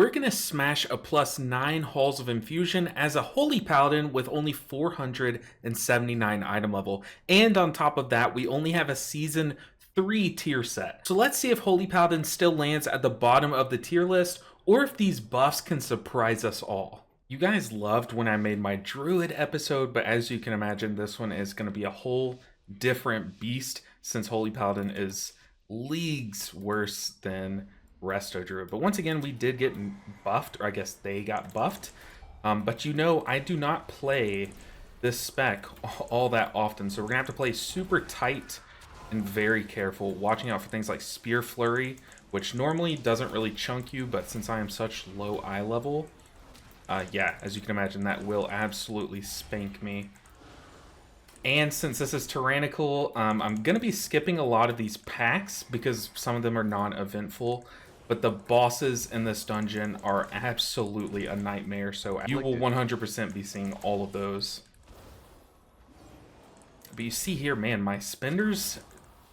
we're going to smash a +9 Halls of Infusion as a Holy Paladin with only 479 item level. And on top of that, we only have a Season 3 tier set. So let's see if Holy Paladin still lands at the bottom of the tier list, or if these buffs can surprise us all. You guys loved when I made my Druid episode, but as you can imagine, this one is going to be a whole different beast since Holy Paladin is leagues worse than Resto Druid. But once again, we did get buffed, or I guess they got buffed. But you know, I do not play this spec all that often, so we're gonna have to play super tight and very careful, watching out for things like Spear Flurry, which normally doesn't really chunk you, but since I am such low eye level, yeah, as you can imagine, that will absolutely spank me. And since this is Tyrannical, I'm going to be skipping a lot of these packs because some of them are non-eventful. But the bosses in this dungeon are absolutely a nightmare, so you will 100% be seeing all of those. But you see here, man, my spenders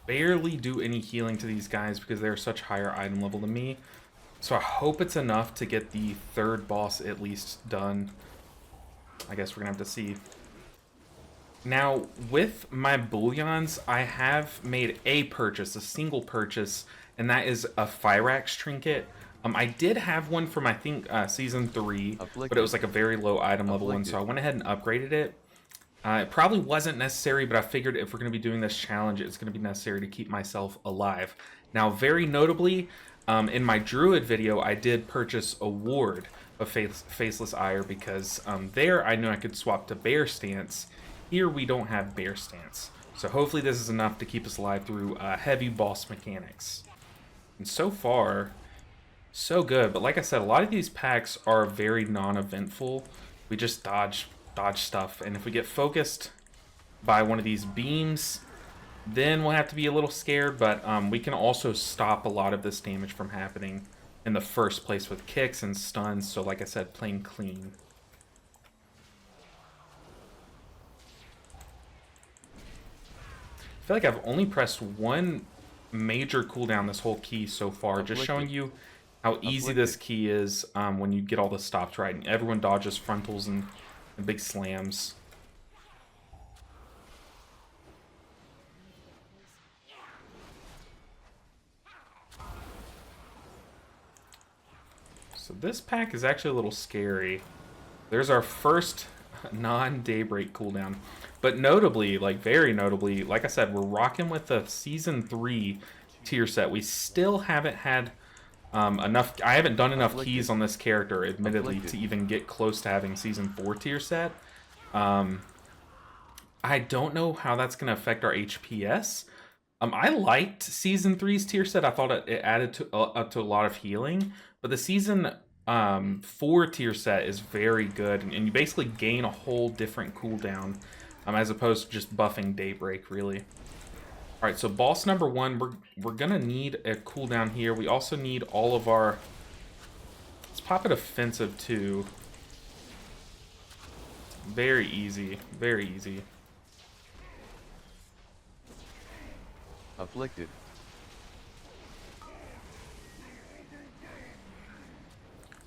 barely do any healing to these guys because they're such higher item level than me. So I hope it's enough to get the third boss at least done. I guess we're going to have to see. Now, with my bullions, I have made a purchase, a single purchase, and that is a Fyrax trinket. I did have one from, I think, Season 3, but it was like a very low item level one, so I went ahead and upgraded it. It probably wasn't necessary, but I figured if we're going to be doing this challenge, it's going to be necessary to keep myself alive. Now, very notably, in my Druid video, I did purchase a ward of Faceless Ire because there I knew I could swap to Bear Stance. Here we don't have Bear Stance. So hopefully this is enough to keep us alive through heavy boss mechanics. And so far, so good. But like I said, a lot of these packs are very non-eventful. We just dodge stuff. And if we get focused by one of these beams, then we'll have to be a little scared. But we can also stop a lot of this damage from happening in the first place with kicks and stuns. So like I said, playing clean. I feel like I've only pressed one major cooldown this whole key so far, just showing you how easy this key is when you get all the stops right. And everyone dodges frontals and big slams. So this pack is actually a little scary. There's our first non-daybreak cooldown. But notably, like very notably, like I said, we're rocking with the Season 3 tier set. We still haven't had enough... I haven't done enough keys on this character, admittedly, to even get close to having Season 4 tier set. I don't know how that's going to affect our HPS. I liked Season 3's tier set. I thought it added up to a lot of healing. But the Season 4 tier set is very good. And you basically gain a whole different cooldown. As opposed to just buffing Daybreak, really. Alright, so boss number 1, we're gonna need a cooldown here. We also need all of our... Let's pop it offensive, too. Very easy. Very easy. Afflicted.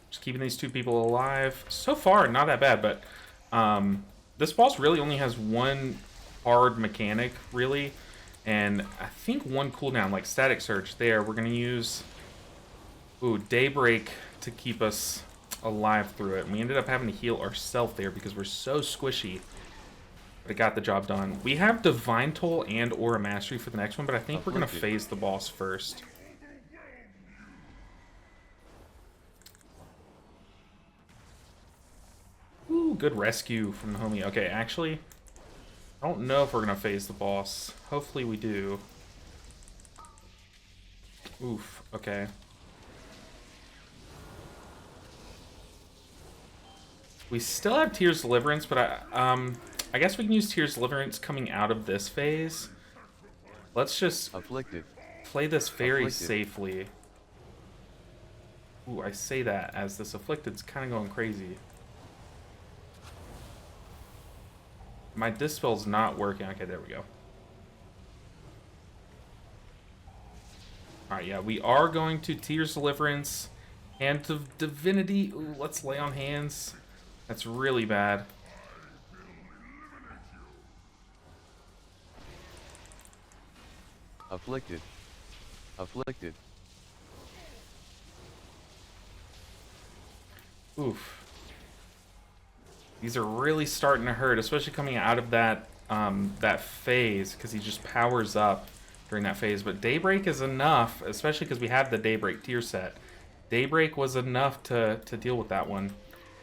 Just keeping these two people alive. So far, not that bad, but... this boss really only has one hard mechanic, really, and I think one cooldown, like Static Surge there. We're going to use Daybreak to keep us alive through it. And we ended up having to heal ourselves there because we're so squishy, but it got the job done. We have Divine Toll and Aura Mastery for the next one, but I think we're going to phase the boss first. Ooh, good rescue from the homie. Okay, actually, I don't know if we're going to phase the boss. Hopefully we do. Oof, okay. We still have Tears Deliverance, but I guess we can use Tears Deliverance coming out of this phase. Let's just play this very safely. Ooh, I say that as this Afflicted's kind of going crazy. My Dispel's not working. Okay, there we go. Alright, yeah, we are going to Tears Deliverance Hand of Divinity. Ooh, let's lay on hands. That's really bad. Afflicted. Afflicted. Oof. These are really starting to hurt, especially coming out of that that phase, because he just powers up during that phase. But Daybreak is enough, especially because we have the Daybreak tier set. Daybreak was enough to deal with that one.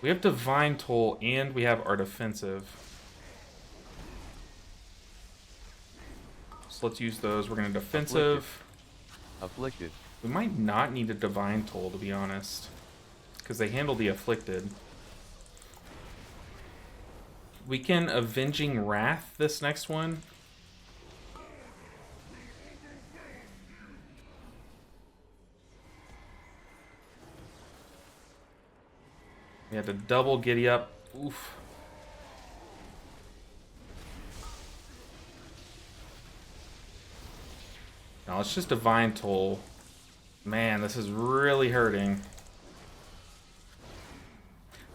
We have Divine Toll and we have our defensive. So let's use those. We're going to defensive. Afflicted. We might not need a Divine Toll, to be honest, because they handle the Afflicted. We can Avenging Wrath this next one. We had to double Giddy Up. Oof. Now let's just Divine Toll. Man, this is really hurting.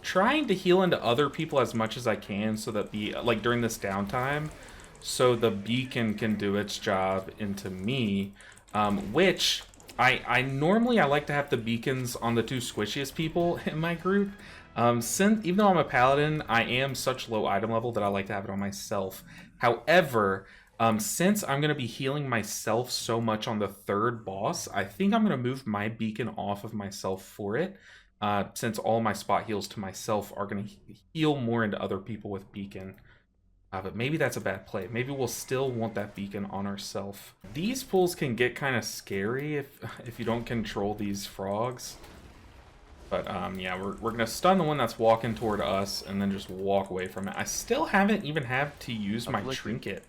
Trying to heal into other people as much as I can so that the, like during this downtime, so the beacon can do its job into me, which I normally I like to have the beacons on the two squishiest people in my group. Since even though I'm a paladin, I am such low item level that I like to have it on myself. However, since I'm going to be healing myself so much on the third boss, I think I'm going to move my beacon off of myself for it. Since all my spot heals to myself are going to heal more into other people with beacon. But maybe that's a bad play. Maybe we'll still want that beacon on ourself. These pulls can get kind of scary if you don't control these frogs. But yeah, we're going to stun the one that's walking toward us and then just walk away from it. I still haven't even had to use my trinket.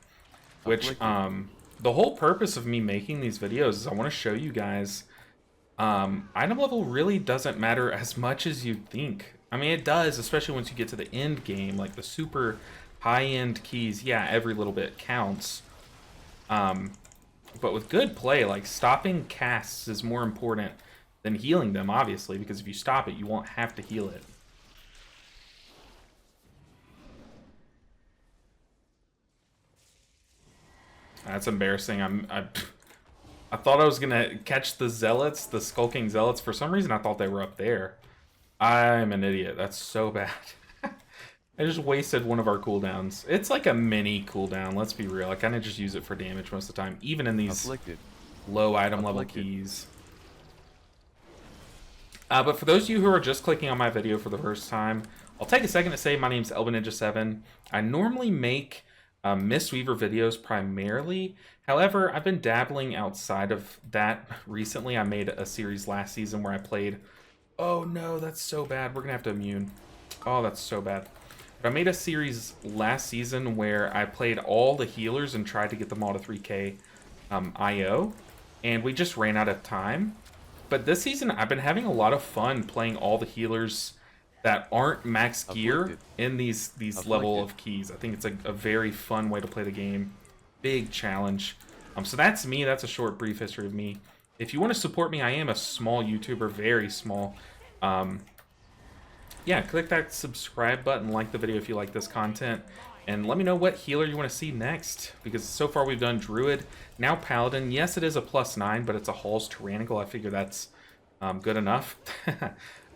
Which, the whole purpose of me making these videos is I want to show you guys item level really doesn't matter as much as you'd think. I mean, it does, especially once you get to the end game, like the super high-end keys. Yeah, every little bit counts. But with good play, like stopping casts is more important than healing them, obviously, because if you stop it, you won't have to heal it. That's embarrassing. I thought I was gonna catch the zealots, the skulking zealots. For some reason, I thought they were up there. I'm an idiot. That's so bad. I just wasted one of our cooldowns. It's like a mini cooldown, let's be real. I kind of just use it for damage most of the time, even in these low item level keys. But for those of you who are just clicking on my video for the first time, I'll take a second to say my name's elbaninja7. I normally make Mistweaver videos primarily. However, I've been dabbling outside of that recently. I made a series last season where I played... Oh no, that's so bad. We're gonna have to immune. Oh, that's so bad. But I made a series last season where I played all the healers and tried to get them all to 3k IO. And we just ran out of time. But this season, I've been having a lot of fun playing all the healers that aren't max gear in these level of keys. I think it's a very fun way to play the game. Big challenge. So that's me. That's a short, brief history of me. If you want to support me, I am a small YouTuber, very small. Yeah, click that subscribe button, like the video if you like this content, and let me know what healer you want to see next, because so far we've done Druid, now Paladin. Yes, it is a +9, but it's a Halls Tyrannical. I figure that's good enough.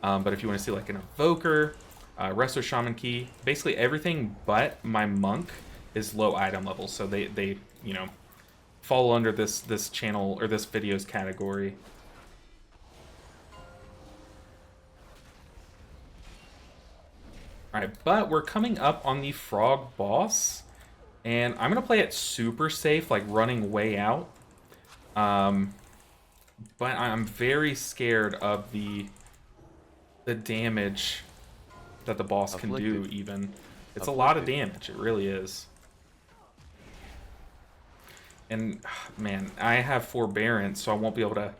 But if you want to see like an Evoker, Resto Shaman Key, basically everything but my Monk is low item level, so they you know, fall under this channel or this video's category. Alright, but we're coming up on the frog boss, and I'm gonna play it super safe, like running way out. But I'm very scared of the damage that the boss can do, even. It's a lot of damage, it really is. And man, I have forbearance, so I won't be able to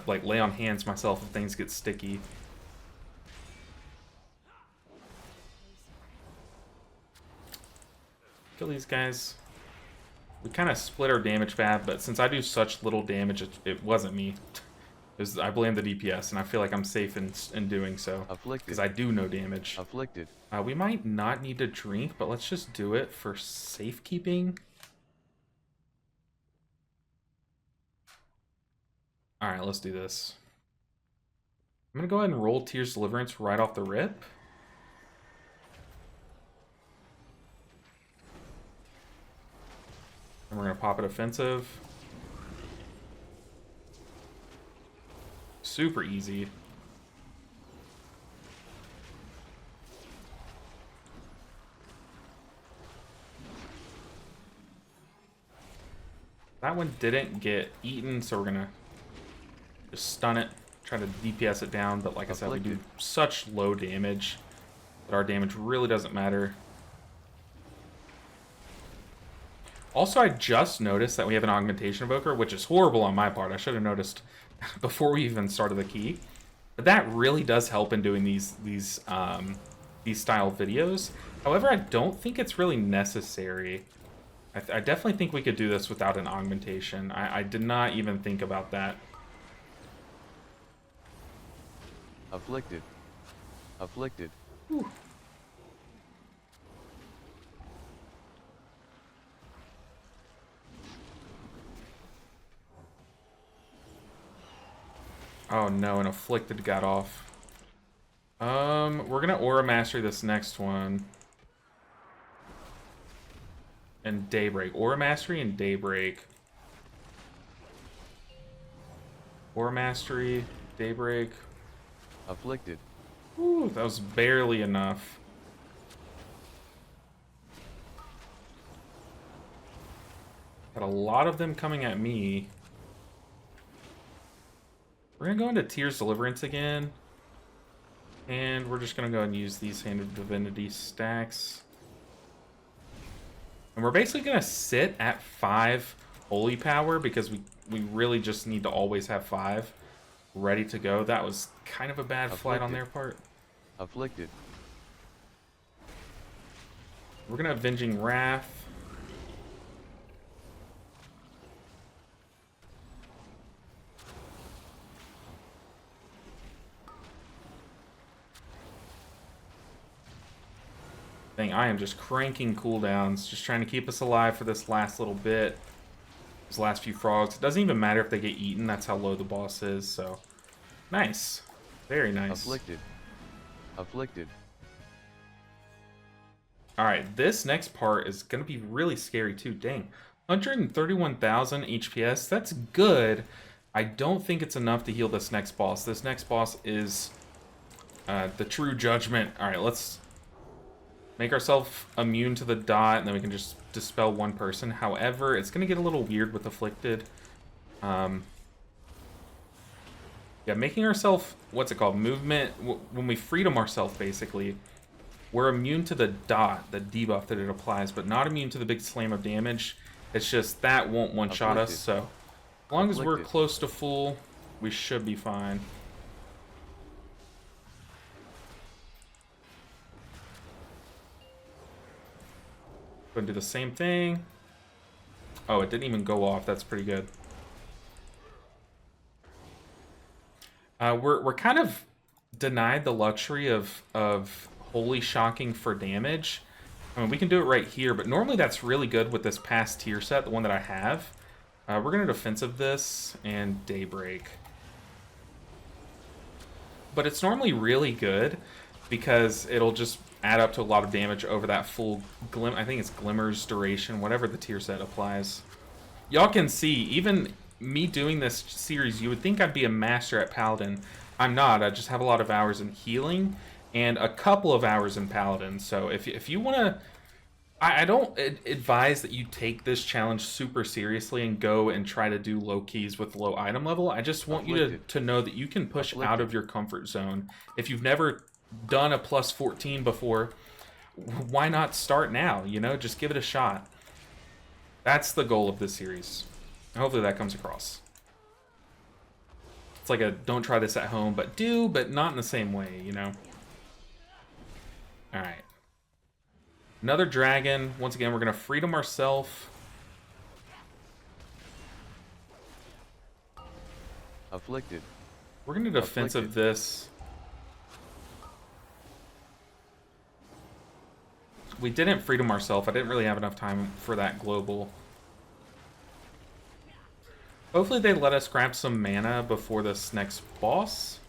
like lay on hands myself if things get sticky. Kill these guys. We kind of split our damage path, but since I do such little damage, it wasn't me. I blame the DPS, and I feel like I'm safe in doing so. Afflicted. Because I do no damage. Afflicted. We might not need to drink, but let's just do it for safekeeping. Alright, let's do this. I'm going to go ahead and roll Tears Deliverance right off the rip. And we're going to pop it offensive. Super easy. That one didn't get eaten, so we're going to just stun it. Try to DPS it down, but like I said, we do such low damage that our damage really doesn't matter. Also, I just noticed that we have an Augmentation Evoker, which is horrible on my part. I should have noticed before we even started the key. But that really does help in doing these style videos. However, I don't think it's really necessary. I definitely think we could do this without an augmentation. I did not even think about that. Afflicted. Afflicted. Whew. Oh no, an Afflicted got off. We're gonna Aura Mastery this next one. And Daybreak. Aura Mastery and Daybreak. Aura Mastery, Daybreak. Afflicted. Ooh, that was barely enough. Got a lot of them coming at me. We're gonna go into Tears Deliverance again. And we're just gonna go and use these Hand of Divinity stacks. And we're basically gonna sit at 5 Holy Power because we really just need to always have 5 ready to go. That was kind of a bad flight on their part. Afflicted. We're gonna Avenging Wrath. Dang, I am just cranking cooldowns, just trying to keep us alive for this last little bit. These last few frogs. It doesn't even matter if they get eaten, that's how low the boss is, so. Nice. Very nice. Afflicted. Afflicted. Alright, this next part is going to be really scary too. Dang. 131,000 HPS, that's good. I don't think it's enough to heal this next boss. This next boss is the True Judgment. Alright, let's make ourselves immune to the dot, and then we can just dispel one person. However, it's going to get a little weird with Afflicted. Yeah, making ourselves, what's it called, movement, when we freedom ourselves, basically, we're immune to the dot, the debuff that it applies, but not immune to the big slam of damage. It's just that won't one-shot us, so as long as we're close to full, we should be fine. Go and do the same thing. Oh, it didn't even go off. That's pretty good. We're kind of denied the luxury of Holy Shocking for damage. I mean, we can do it right here, but normally that's really good with this past tier set, the one that I have. We're going to defensive this and Daybreak. But it's normally really good because it'll just add up to a lot of damage over that full I think it's Glimmer's duration, whatever the tier set applies. Y'all can see, even me doing this series, you would think I'd be a master at Paladin. I'm not. I just have a lot of hours in healing and a couple of hours in Paladin. So if you want to, I don't advise that you take this challenge super seriously and go and try to do low keys with low item level. I just want you to know that you can push out of your comfort zone. If you've never done a plus 14 before, why not start now? You know, just give it a shot. That's the goal of this series. Hopefully that comes across. It's like a don't try this at home, but do, but not in the same way, you know? Alright. Another dragon. Once again, we're going to freedom ourselves. Afflicted. We're gonna defensive Afflicted. this. We didn't freedom ourselves. I didn't really have enough time for that global. Hopefully they let us grab some mana before this next boss.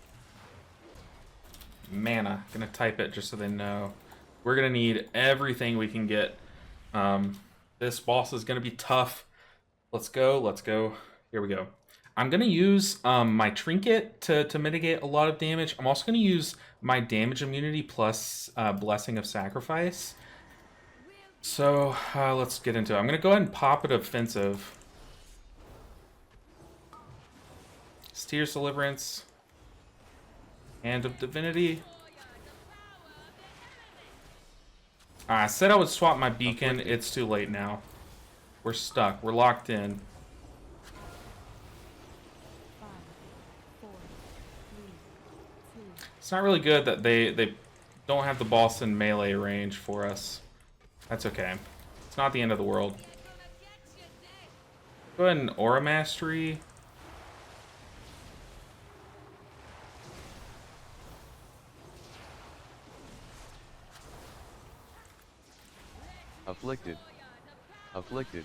Mana. Gonna type it just so they know. We're gonna need everything we can get. This boss is gonna be tough. Let's go. Let's go. Here we go. I'm gonna use my trinket to mitigate a lot of damage. I'm also gonna use my damage immunity plus blessing of sacrifice. So let's get into it. I'm gonna go ahead and pop it offensive. Tears Deliverance. Hand of Divinity. I said I would swap my beacon. It's too late now. We're stuck. We're locked in. 5, 4, 3, 2. It's not really good that they don't have the boss in melee range for us. That's okay. It's not the end of the world. Go ahead and Aura Mastery. Afflicted. Afflicted.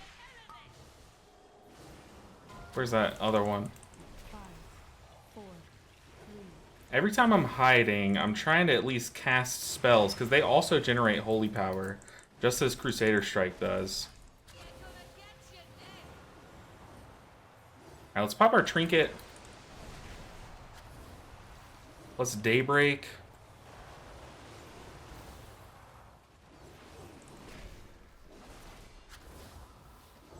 Where's that other one? 5, 4, 3. Every time I'm hiding, I'm trying to at least cast spells, because they also generate holy power, just as Crusader Strike does. Alright, let's pop our trinket. Let's Daybreak.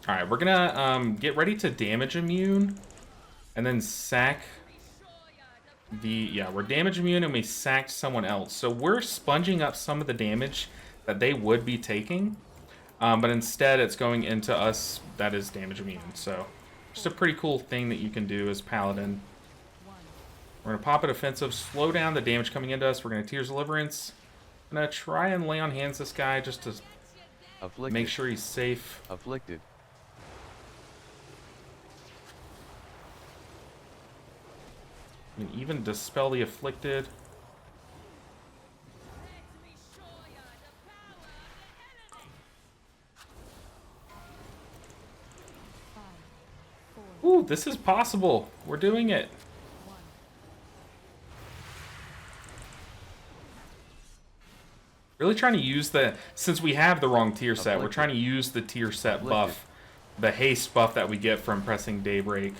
Alright, we're gonna get ready to damage immune, and then sack the... Yeah, we're damage immune and we sacked someone else. So we're sponging up some of the damage that they would be taking, but instead it's going into us that is damage immune. So just a pretty cool thing that you can do as Paladin. We're gonna pop it offensive, slow down the damage coming into us. We're gonna Tears Deliverance. I'm gonna try and lay on hands this guy just to Afflicted. make sure he's safe. Afflicted. You can even dispel the afflicted. Ooh, this is possible. We're doing it. Really trying to use the... Since we have the wrong tier set, we're trying to use the tier set buff. The haste buff that we get from pressing Daybreak.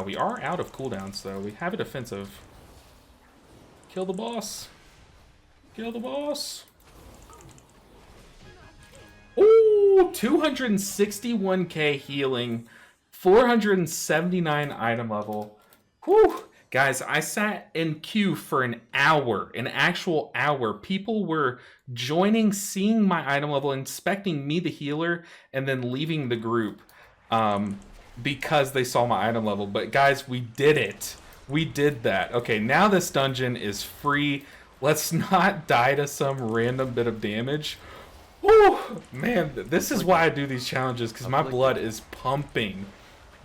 We are out of cooldowns, though. We have it offensive. Kill the boss. Kill the boss. Ooh, 261k healing. 479 item level. Whew. Guys, I sat in queue for an hour. An actual hour. People were joining, seeing my item level, inspecting me, the healer, and then leaving the group. Because they saw my item level. But guys, we did it. We did that. Okay, now this dungeon is free. Let's not die to some random bit of damage. Woo! Man, this is why I do these challenges, because my blood is pumping.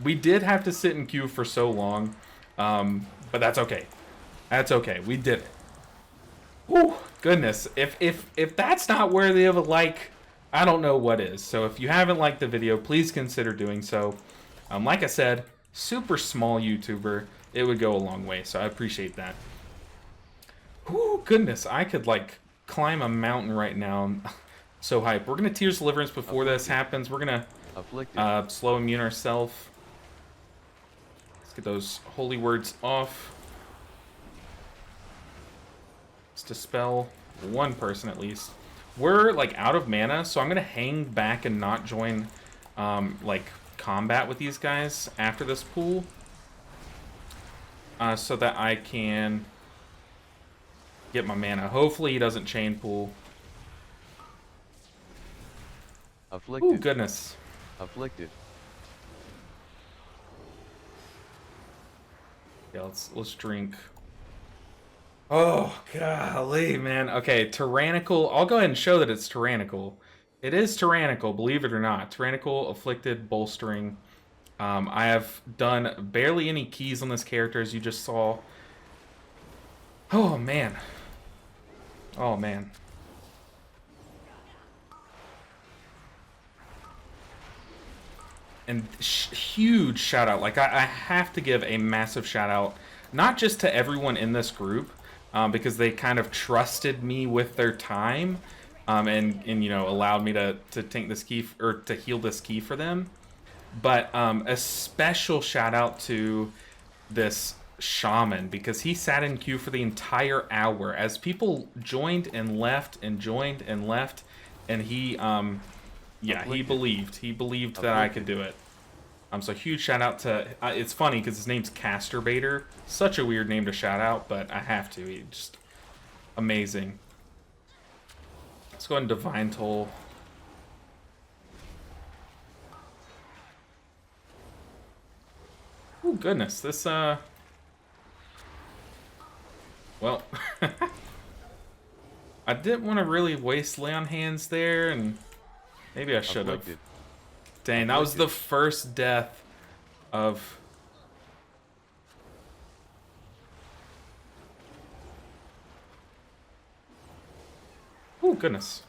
We did have to sit in queue for so long, but that's okay. That's okay. We did it. Woo! Goodness. If that's not worthy of a like, I don't know what is. So if you haven't liked the video, please consider doing so. Like I said, super small YouTuber. It would go a long way, so I appreciate that. Ooh, goodness, I could, like, climb a mountain right now. So hype. We're going to Tears Deliverance before this happens. We're going to slow immune ourselves. Let's get those holy words off. Let's dispel one person at least. We're, like, out of mana, so I'm going to hang back and not join, like... combat with these guys after this pool, so that I can get my mana. Hopefully he doesn't chain pool. Afflicted. Oh goodness. Afflicted. Yeah, let's drink. Oh golly, man. Okay, Tyrannical. I'll go ahead and show that it's Tyrannical. It is Tyrannical, believe it or not. Tyrannical, Afflicted, Bolstering. I have done barely any keys on this character, as you just saw. Oh, man. Oh, man. And huge shout out. Like, I have to give a massive shout out, not just to everyone in this group, because they kind of trusted me with their time, and you know, allowed me to tank this key, or to heal this key for them. But a special shout out to this shaman, because he sat in queue for the entire hour as people joined and left and joined and left, and he yeah, he believed that I could do it. So huge shout out to it's funny because his name's Casturbator. Such a weird name to shout out, but I have to. He's just amazing. Let's go ahead and Divine Toll. Oh goodness, this well, I didn't want to really waste Lay on Hands there, and maybe I should have. Dang, that was the first death of... Oh goodness.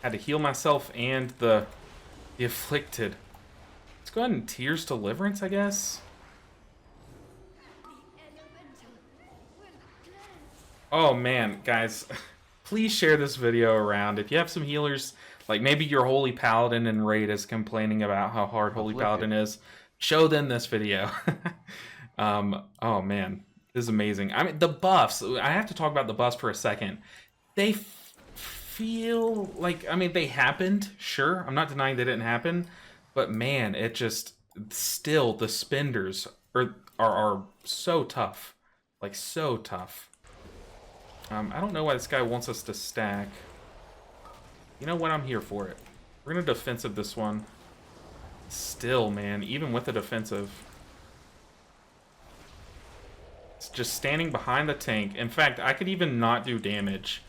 Had to heal myself and the afflicted. Let's go ahead and Tears Deliverance, I guess. Oh man, guys, please share this video around. If you have some healers, like maybe your Holy Paladin in Raid is complaining about how hard Holy Paladin is, show them this video. Oh man, this is amazing. I mean, the buffs, I have to talk about the buffs for a second. They feel like, I mean, they happened, sure. I'm not denying they didn't happen, but man, it just, still, the spenders are so tough. Like, so tough. I don't know why this guy wants us to stack. You know what? I'm here for it. We're going to defensive this one. Still, man, even with the defensive. It's just standing behind the tank. In fact, I could even not do damage.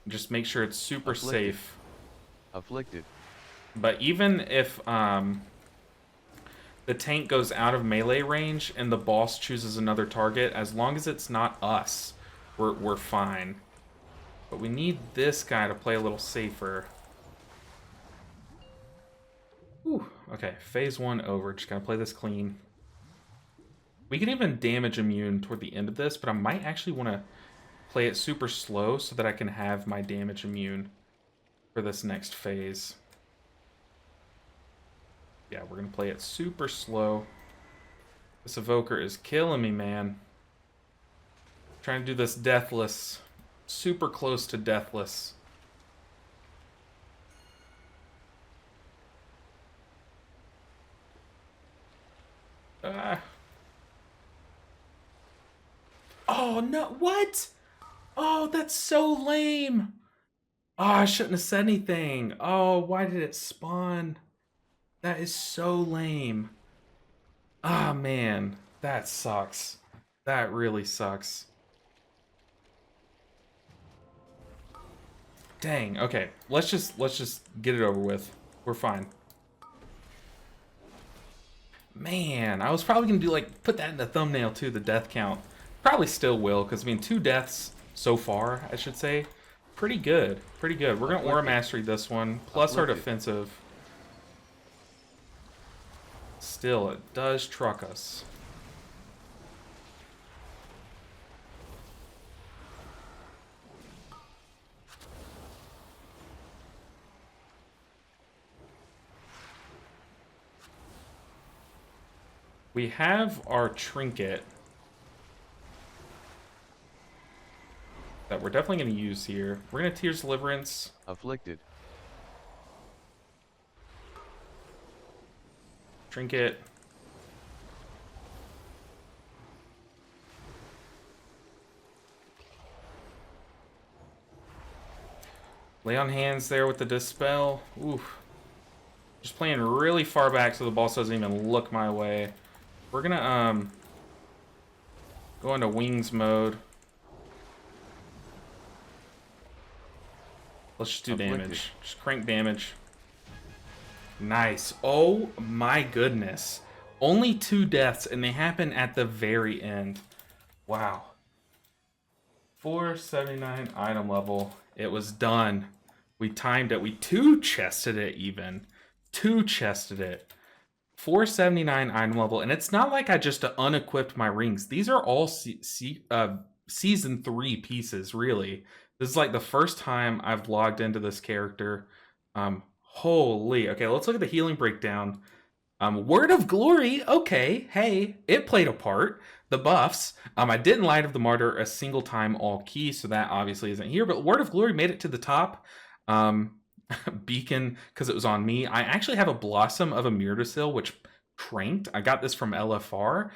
Just make sure it's super safe. Afflicted. But even if the tank goes out of melee range and the boss chooses another target, as long as it's not us, we're fine. But we need this guy to play a little safer. Whew. Okay, phase 1 over. Just gotta play this clean. We can even damage immune toward the end of this, but I might actually want to play it super slow so that I can have my damage immune for this next phase. Yeah, we're gonna play it super slow. This evoker is killing me, man. Trying to do this deathless. Super close to deathless. Oh, no. What? Oh, that's so lame. Oh, I shouldn't have said anything. Oh, why did it spawn? That is so lame. Ah, man. That sucks. That really sucks. Dang. Okay. Let's just get it over with. We're fine. Man, I was probably gonna do like put that in the thumbnail too, the death count. Probably still will, because I mean 2 deaths so far, I should say. Pretty good. Pretty good. We're gonna Aura Mastery this one, plus our defensive. Still, it does truck us. We have our trinket that we're definitely going to use here. We're going to Tears Deliverance. Afflicted. Trinket. Lay on Hands there with the Dispel. Oof. Just playing really far back so the boss doesn't even look my way. We're gonna go into Wings mode. Let's just do damage. Just crank damage. Nice. Oh my goodness. Only 2 deaths, and they happen at the very end. Wow. 479 item level. It was done. We timed it. We 2-chested it even. 2-chested it. 479 item level, and it's not like I just unequipped my rings. These are all season 3 pieces, really. This is like the first time I've logged into this character. Holy. Okay, let's look at the healing breakdown. Word of Glory, okay, hey, it played a part. The buffs, I didn't Light of the Martyr a single time all key, so that obviously isn't here, but Word of Glory made it to the top. Beacon, because it was on me. I actually have a Blossom of Amirdasil, which cranked. I got this from LFR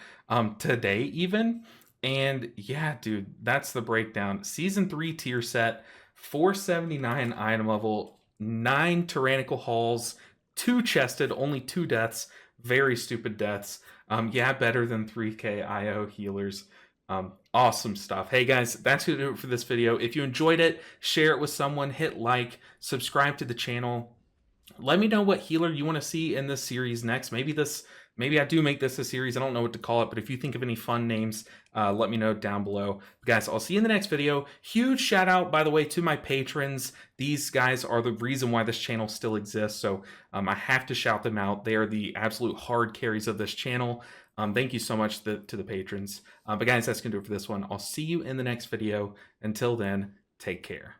today even. And yeah, dude, that's the breakdown. Season 3 tier set, 479 item level, 9 Tyrannical Halls, 2-chested, only 2 deaths. Very stupid deaths. Yeah, better than 3k IO healers. Awesome stuff. Hey guys, that's going to do it for this video. If you enjoyed it, share it with someone, hit like, subscribe to the channel. Let me know what healer you want to see in this series next. Maybe I do make this a series. I don't know what to call it, but if you think of any fun names, let me know down below. Guys, I'll see you in the next video. Huge shout out, by the way, to my patrons. These guys are the reason why this channel still exists, so I have to shout them out. They are the absolute hard carries of this channel. Thank you so much to the patrons. But guys, that's going to do it for this one. I'll see you in the next video. Until then, take care.